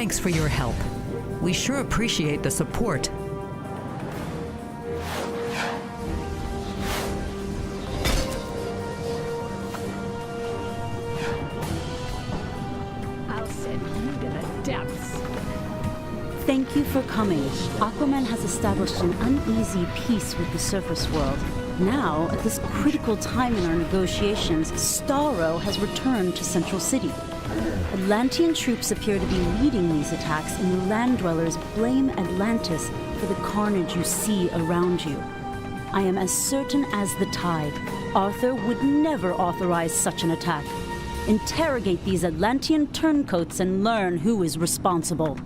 Thanks for your help. We sure appreciate the support. I'll send you to the depths. Thank you for coming. Aquaman has established an uneasy peace with the surface world. Now, at this critical time in our negotiations, Starro has returned to Central City. Atlantean troops appear to be leading these attacks, and the land dwellers blame Atlantis for the carnage you see around you. I am as certain as the tide. Arthur would never authorize such an attack. Interrogate these Atlantean turncoats and learn who is responsible.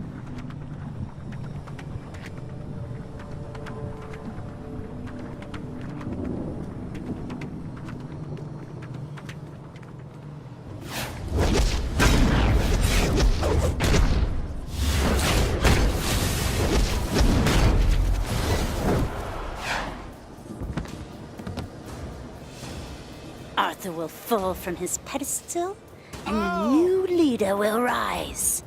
Arthur will fall from his pedestal, and a new leader will rise.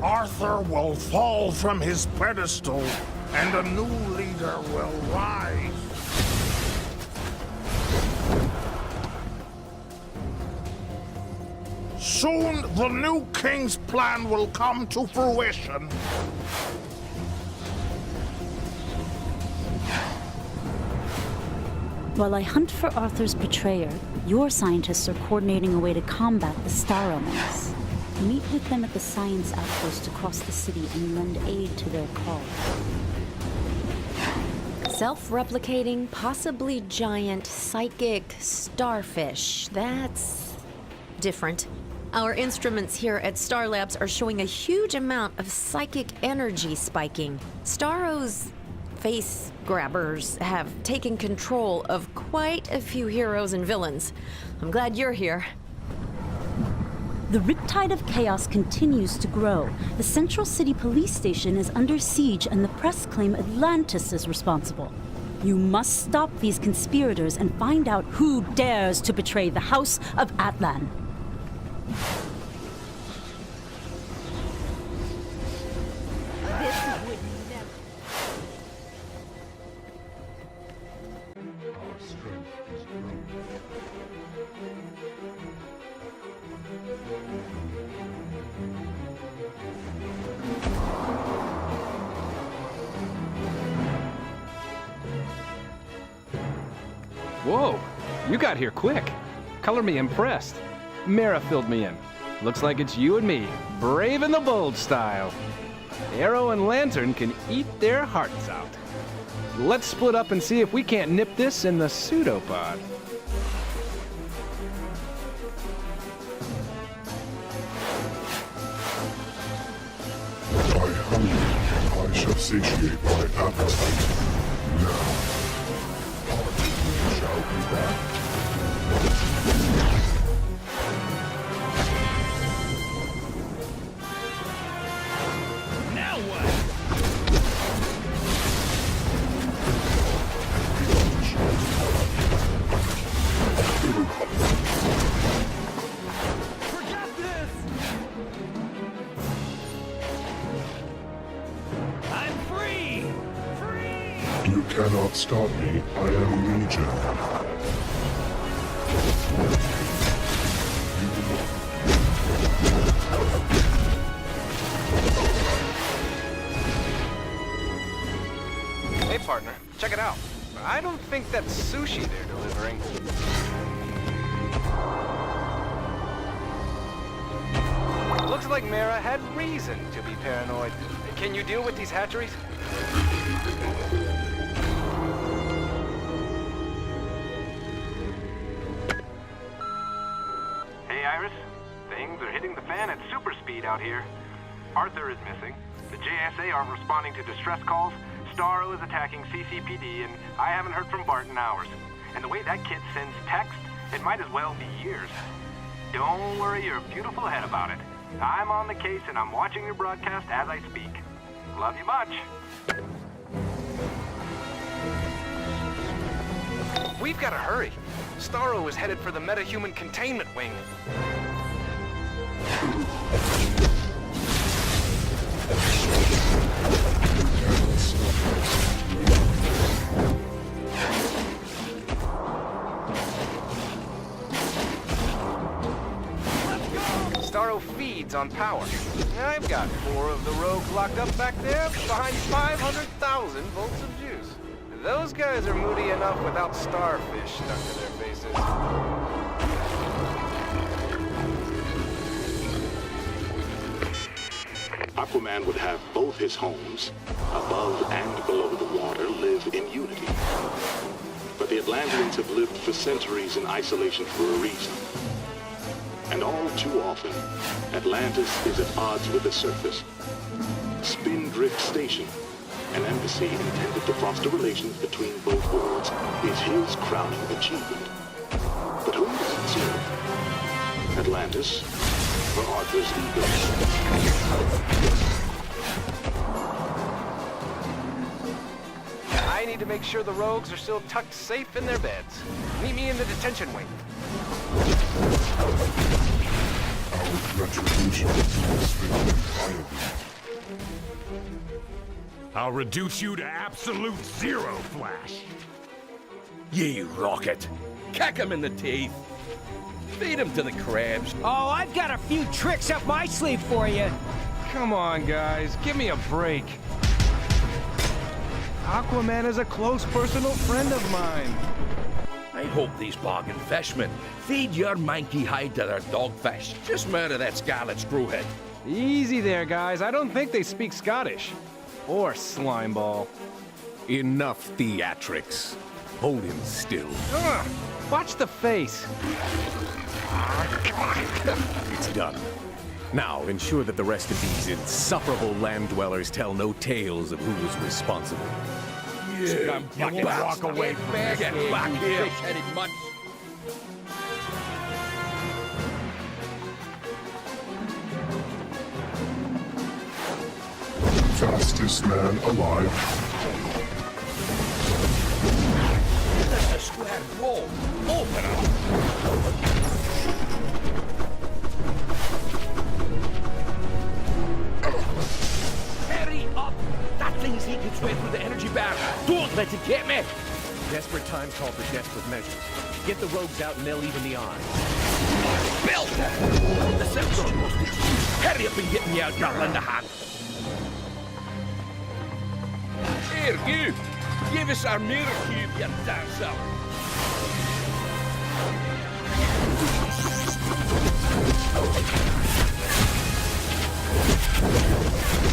Arthur will fall from his pedestal, and a new leader will rise. Soon, the new king's plan will come to fruition. While I hunt for Arthur's betrayer, your scientists are coordinating a way to combat the Starro menace. Meet with them at the science outpost across the city and lend aid to their cause. Self-replicating, possibly giant, psychic starfish. That's different. Our instruments here at Star Labs are showing a huge amount of psychic energy spiking. Starro's face grabbers have taken control of quite a few heroes and villains. I'm glad you're here. The riptide of chaos continues to grow. The Central City Police Station is under siege, and the press claim Atlantis is responsible. You must stop these conspirators and find out who dares to betray the House of Atlan. Whoa, you got here quick. Color me impressed. Mara filled me in. Looks like it's you and me, brave and the bold style. Arrow and Lantern can eat their hearts out. Let's split up and see if we can't nip this in the pseudopod. I hunger, I shall satiate my appetite. Now, party shall be back. Now what? Forget this! I'm free! Free! You cannot stop me. I am Legion. Hey, partner, check it out. I don't think that's sushi they're delivering. Looks like Mara had reason to be paranoid. Can you deal with these hatcheries? Hey, Iris. Things are hitting the fan at super speed out here. Arthur is missing. The JSA aren't responding to distress calls. Starro is attacking CCPD, and I haven't heard from Bart in hours. And the way that kid sends text, it might as well be years. Don't worry your beautiful head about it. I'm on the case and I'm watching your broadcast as I speak. Love you much. We've got to hurry. Starro is headed for the metahuman containment wing. Starro feeds on power. I've got 4 of the rogues locked up back there behind 500,000 volts of juice. Those guys are moody enough without starfish stuck to their faces. Aquaman would have both his homes, above and below the water, live in unity. But the Atlanteans have lived for centuries in isolation for a reason. And all too often, Atlantis is at odds with the surface. Spindrift Station, an embassy intended to foster relations between both worlds, is his crowning achievement. But whom does it serve? Atlantis or Arthur's ego? I need to make sure the rogues are still tucked safe in their beds. Meet me in the detention wing. Our retribution has been entirely. I'll reduce you to absolute zero, Flash. Ye rocket! Kick him in the teeth! Feed him to the crabs! Oh, I've got a few tricks up my sleeve for you. Come on, guys. Give me a break. Aquaman is a close personal friend of mine. I hope these bargain fishmen feed your manky hide to their dogfish. Just murder that scarlet screwhead. Easy there, guys. I don't think they speak Scottish. Or slimeball. Enough theatrics. Hold him still. Watch the face. It's done. Now, ensure that the rest of these insufferable land dwellers tell no tales of who was responsible. You won't walk away from this. Get back here, fish-headed munch. Fastest man alive. That's a square wall. Open up. Hurry up! That thing's leaking its way through the energy barrier. Don't let it get me! Desperate times call for desperate measures. Get the rogues out and they'll even the odds. Build it! The sound's almost achieved. Hurry up and get me out, girl, in the hand. Here, you! Give us our mirror cube, you damn self!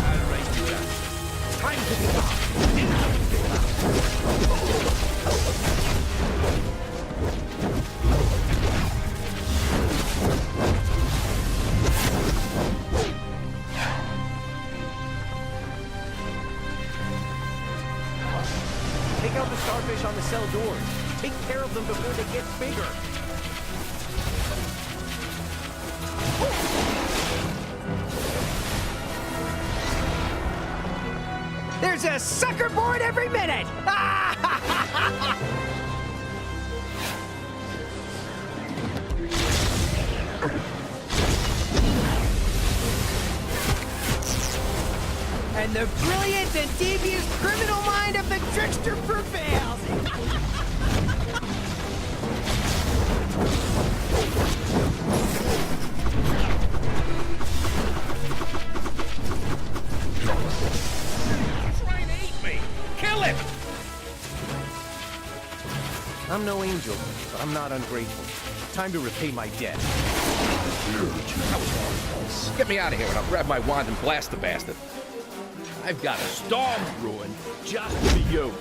All right, you guys. Time to get off. Take out the starfish on the cell doors. Take care of them before they get bigger. There's a sucker board every minute! And the brilliant and devious criminal mind of the trickster prevails! Trying to eat me! Kill him! I'm no angel, but I'm not ungrateful. Time to repay my debt. Get me out of here and I'll grab my wand and blast the bastard. I've got a storm brewing just for you.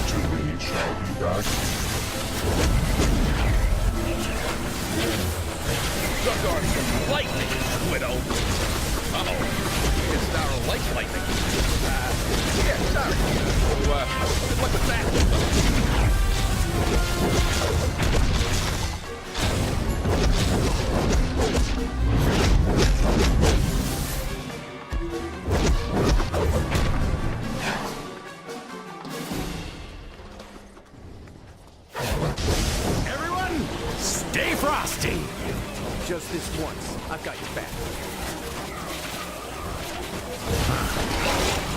Today shall be back. Suck on some lightning, widow. Uh-oh. It's Starro like lightning. Yeah, sorry. Good luck with that. this once. I've got your back.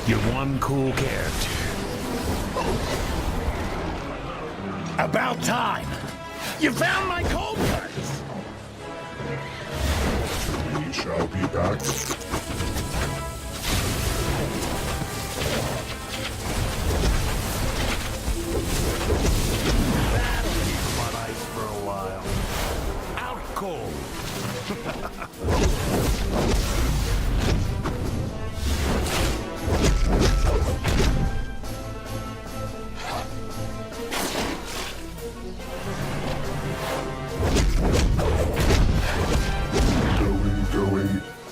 You're one cool character. About time! You found my cold cuts! We shall be back. That'll keep him on ice for a while. Out cold!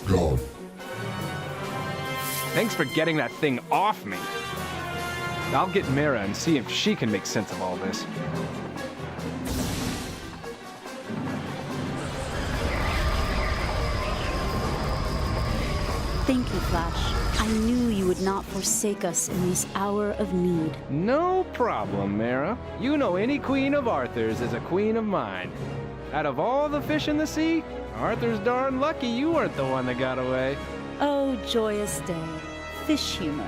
Gone. Thanks for getting that thing off me. I'll get Mira and see if she can make sense of all this. Thank you, Flash. I knew you would not forsake us in this hour of need. No problem, Mira. You know any queen of Arthur's is a queen of mine. Out of all the fish in the sea, Arthur's darn lucky you weren't the one that got away. Oh, joyous day. Fish humor.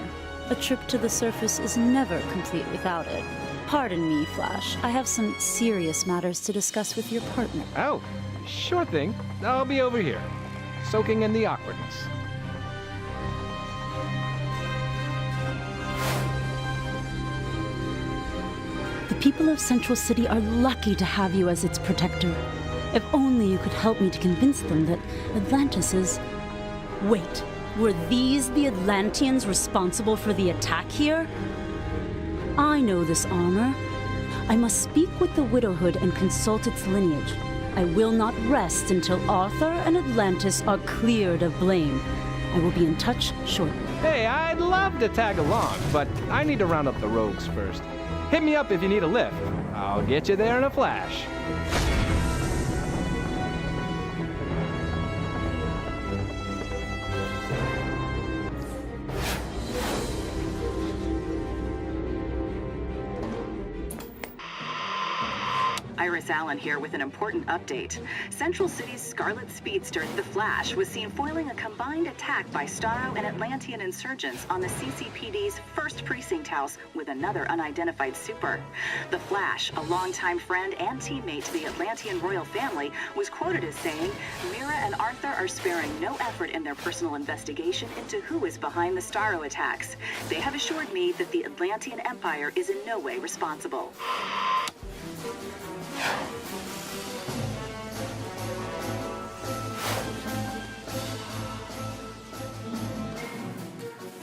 A trip to the surface is never complete without it. Pardon me, Flash. I have some serious matters to discuss with your partner. Oh, sure thing. I'll be over here, soaking in the awkwardness. The people of Central City are lucky to have you as its protector. If only you could help me to convince them that Atlantis is... Wait, were these the Atlanteans responsible for the attack here? I know this armor. I must speak with the Widowhood and consult its lineage. I will not rest until Arthur and Atlantis are cleared of blame. I will be in touch shortly. Hey, I'd love to tag along, but I need to round up the rogues first. Hit me up if you need a lift. I'll get you there in a flash. Iris Allen here with an important update. Central City's Scarlet Speedster, the Flash, was seen foiling a combined attack by Starro and Atlantean insurgents on the CCPD's first precinct house with another unidentified super. The Flash, a longtime friend and teammate to the Atlantean royal family, was quoted as saying, "Mira and Arthur are sparing no effort in their personal investigation into who is behind the Starro attacks. They have assured me that the Atlantean Empire is in no way responsible."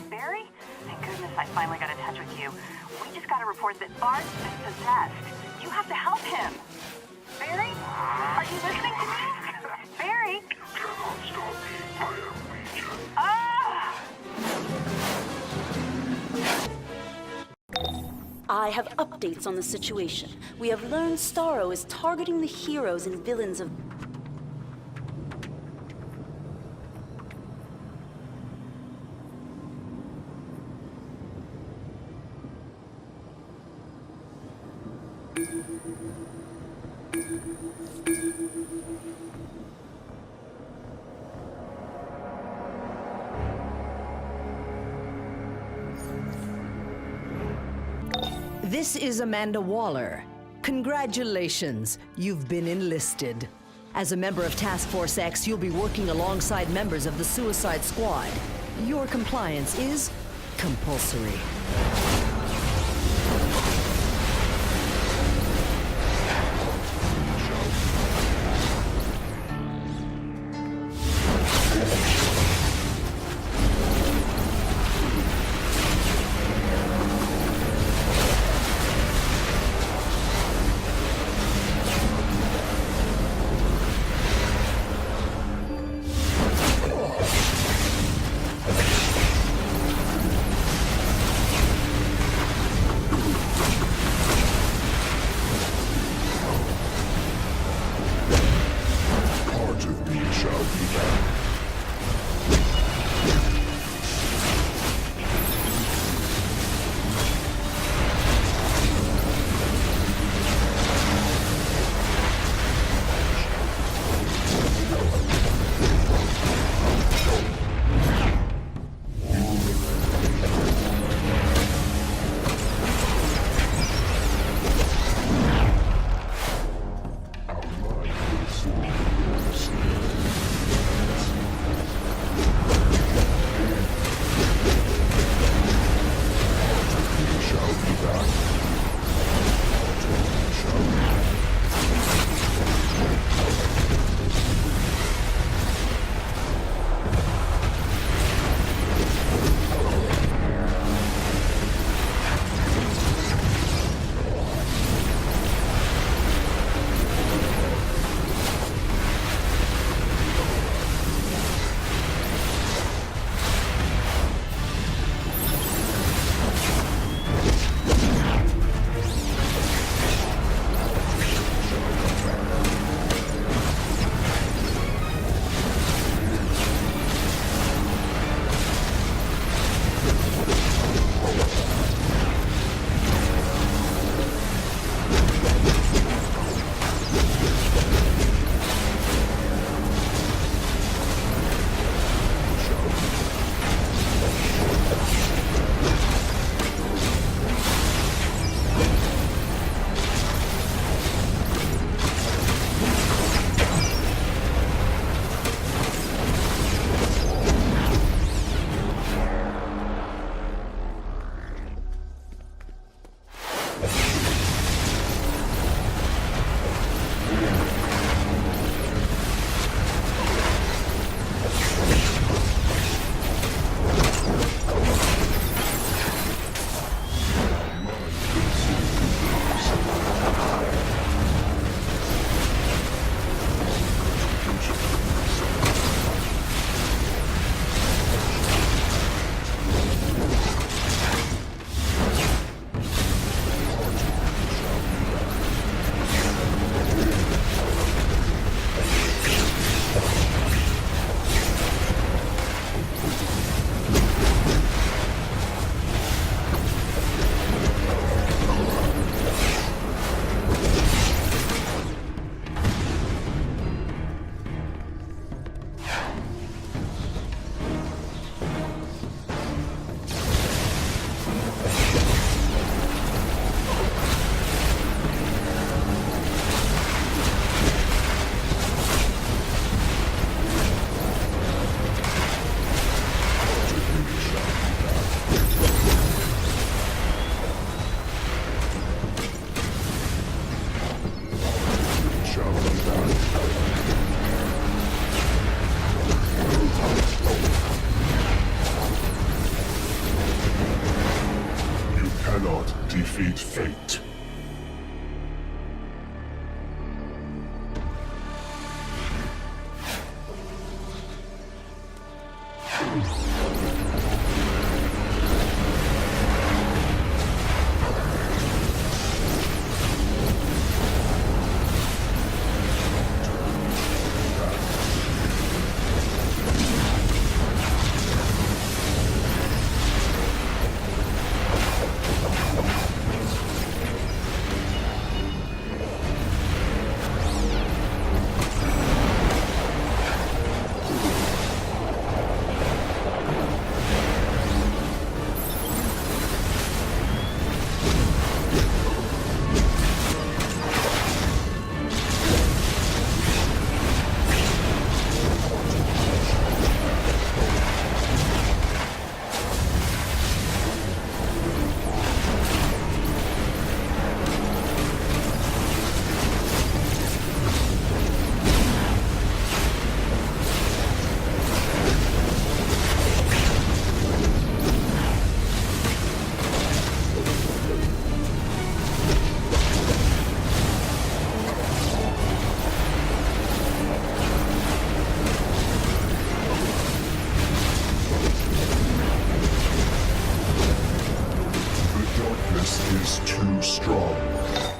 Barry? Thank goodness I finally got in touch with you. We just got a report that Bart's been possessed. You have to help him. Barry? Are you listening to me? Barry? Cannot stop me. I am Legion. Ah! I have updates on the situation. We have learned Starro is targeting the heroes and villains of... This is Amanda Waller. Congratulations, you've been enlisted. As a member of Task Force X, you'll be working alongside members of the Suicide Squad. Your compliance is compulsory. defeat fate.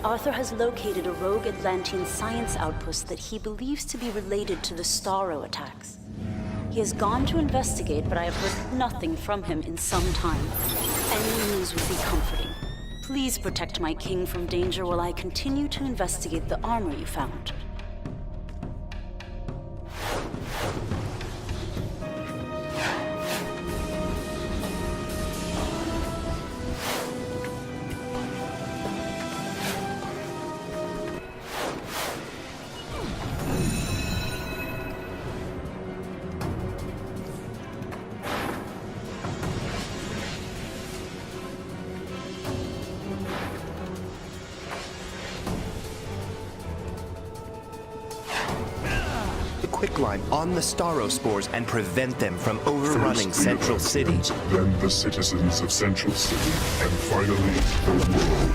Arthur has located a rogue Atlantean science outpost that he believes to be related to the Starro attacks. He has gone to investigate, but I have heard nothing from him in some time. Any news would be comforting. Please protect my king from danger while I continue to investigate the armor you found. Quicklime on the Starro spores and prevent them from overrunning Central City. Then the citizens of Central City, and finally the world.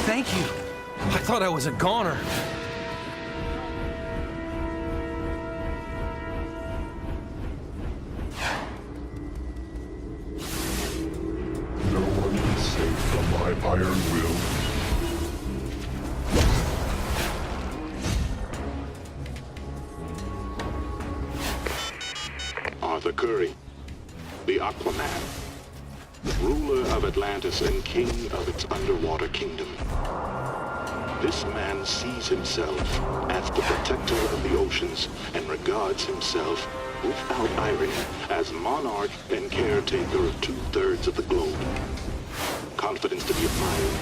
Thank you. I thought I was a goner. No one is safe from my iron will. Arthur Curry, the Aquaman, ruler of Atlantis and king of its underwater kingdom. This man sees himself as the protector of the oceans and regards himself, without irony, as monarch and caretaker of 2/3 of the globe. Confidence to be admired,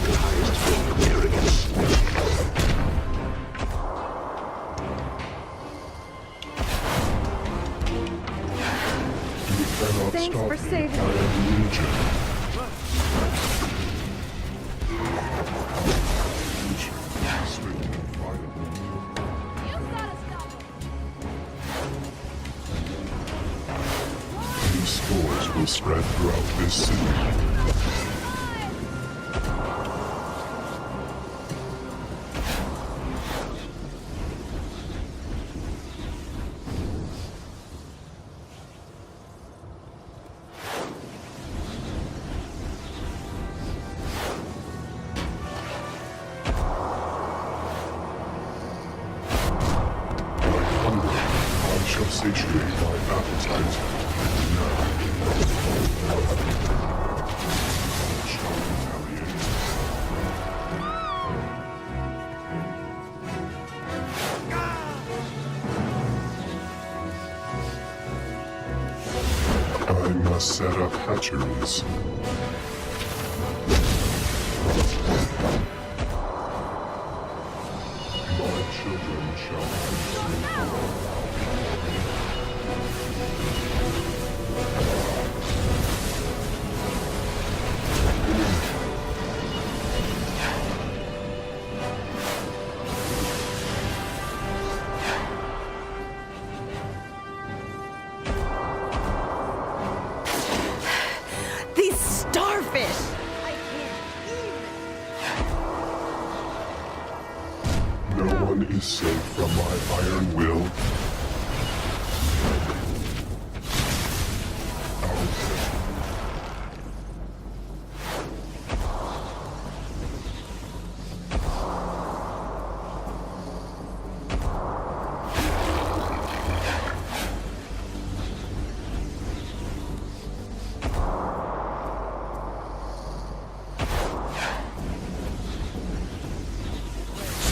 the highest form of arrogance. Thanks for saving I am Legion. These spores will spread throughout this city. Satiate my appetite. I must set up hatcheries. My children shall consume. is safe from my iron will.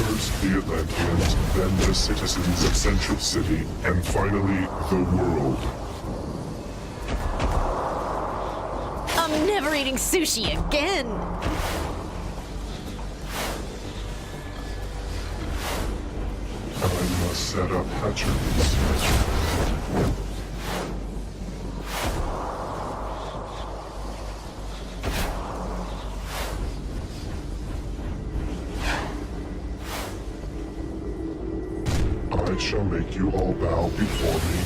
First the Atlanteans, then the citizens of Central City, and finally the world. I'm never eating sushi again! I must set up hatcheries. I shall make you all bow before me.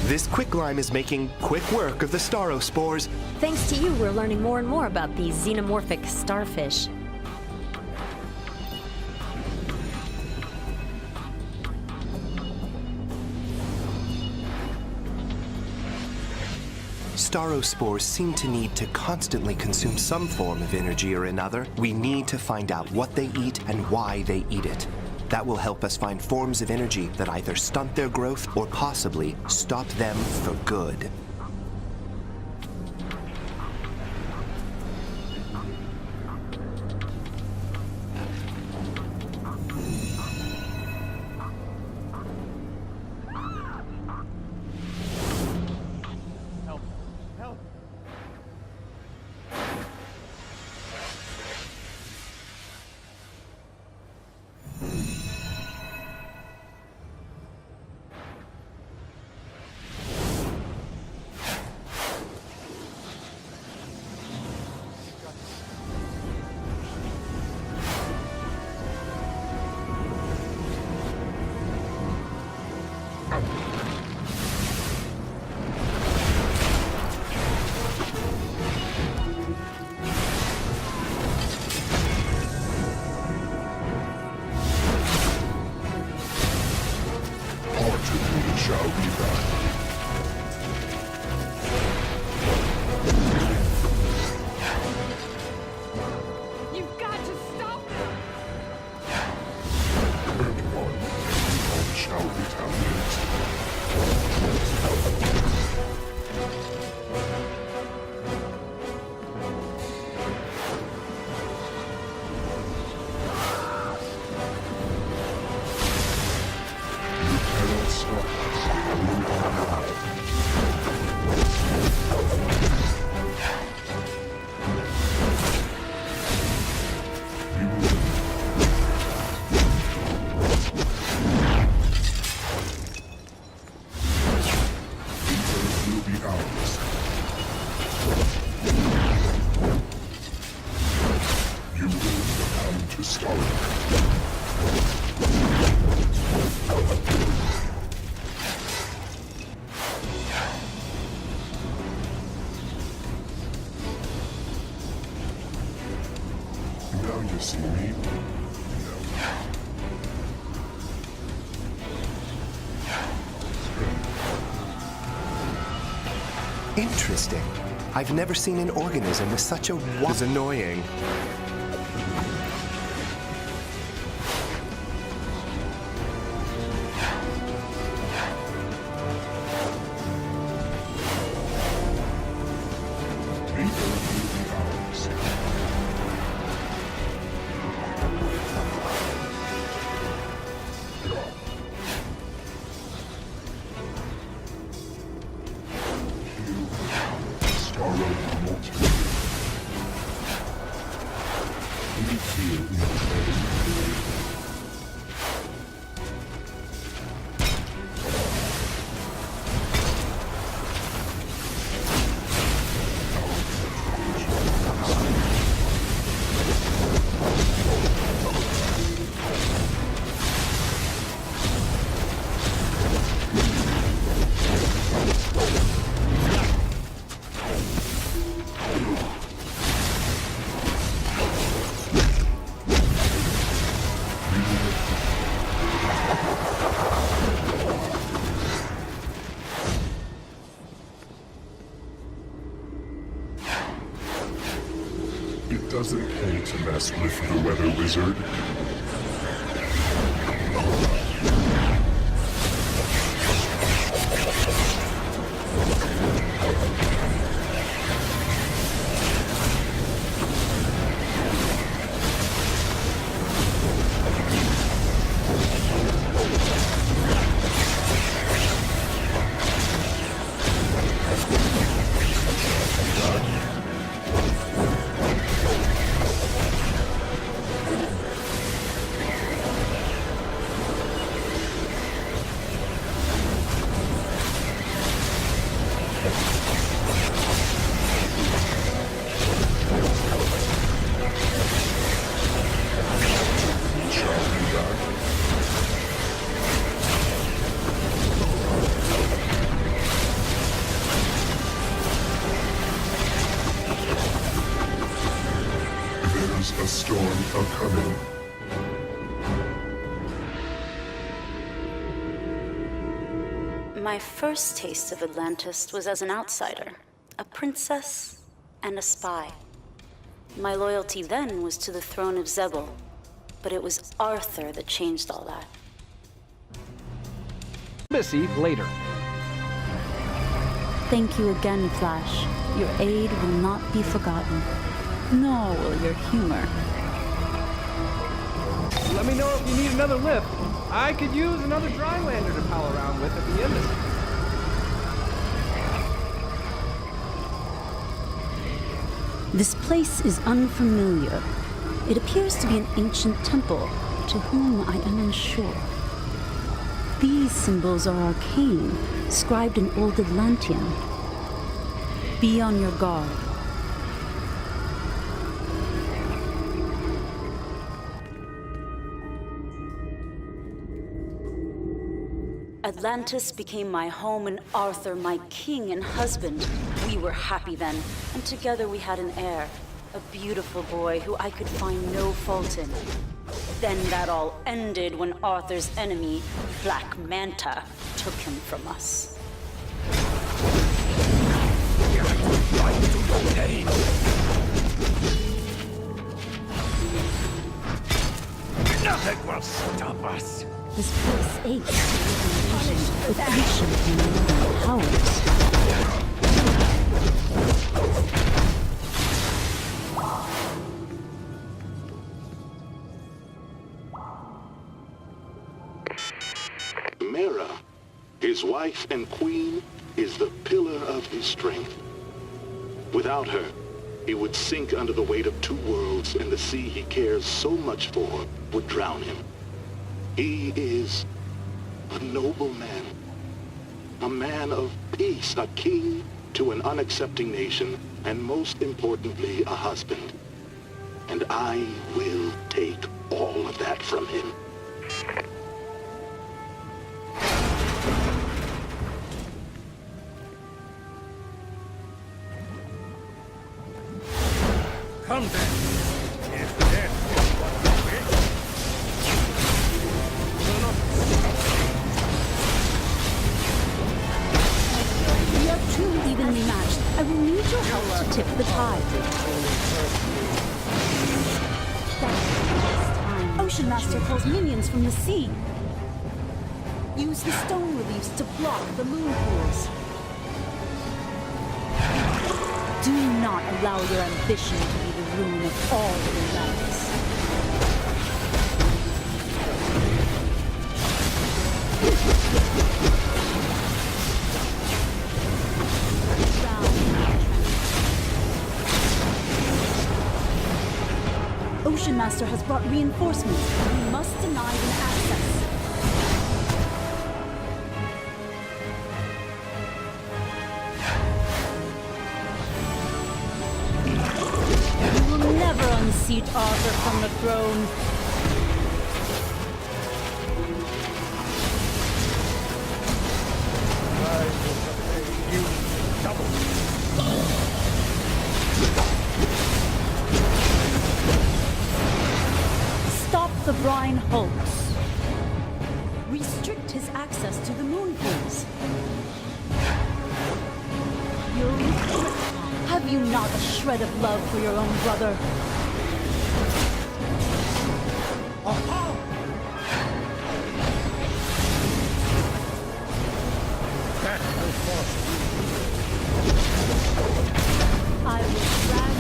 This quicklime is making quick work of the Starospores. Thanks to you, we're learning more and more about these xenomorphic starfish. Starospores seem to need to constantly consume some form of energy or another. We need to find out what they eat and why they eat it. That will help us find forms of energy that either stunt their growth or possibly stop them for good. Now you see me. Interesting. I've never seen an organism with such a It's annoying. doesn't pay to mess with the weather wizard. A storm a-coming. My first taste of Atlantis was as an outsider, a princess and a spy. My loyalty then was to the throne of Zebel, but it was Arthur that changed all that. Embassy later. Thank you again, Flash. Your aid will not be forgotten. Nor will your humor. Let me know if you need another lift. I could use another dry lander to pal around with at the embassy. This place is unfamiliar. It appears to be an ancient temple, to whom I am unsure. These symbols are arcane, scribed in Old Atlantean. Be on your guard. Atlantis became my home and Arthur my king and husband. We were happy then, and together we had an heir, a beautiful boy who I could find no fault in. Then that all ended when Arthur's enemy, Black Manta, took him from us. Nothing will stop us. This place aches with ancient and modern powers. Mera, his wife and queen, is the pillar of his strength. Without her, he would sink under the weight of two worlds, and the sea he cares so much for would drown him. He is a noble man, a man of peace, a king to an unaccepting nation, and most importantly, a husband. And I will take all of that from him. Come then. We are too evenly matched. I will need your help to tip the tide. Ocean Master calls minions from the sea. Use the stone reliefs to block the moon pools. Do not allow your ambition to be the ruin of all your lives. Ocean Master has brought reinforcements. We must deny them access. We will never unseat Arthur from the throne. Stop the brine hoax. Restrict his access to the moon pools. Have you not a shred of love for your own brother? I will drag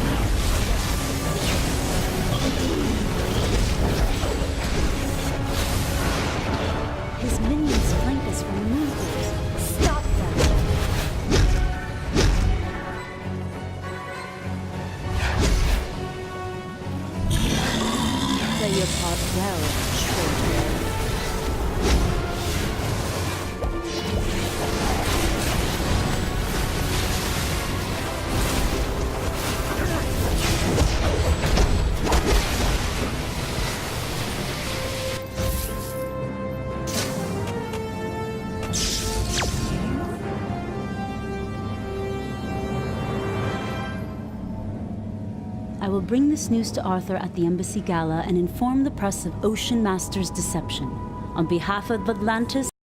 his minions flank us from movers. Stop them! Play your part well, traitor. I will bring this news to Arthur at the Embassy Gala and inform the press of Ocean Master's deception. On behalf of Atlantis,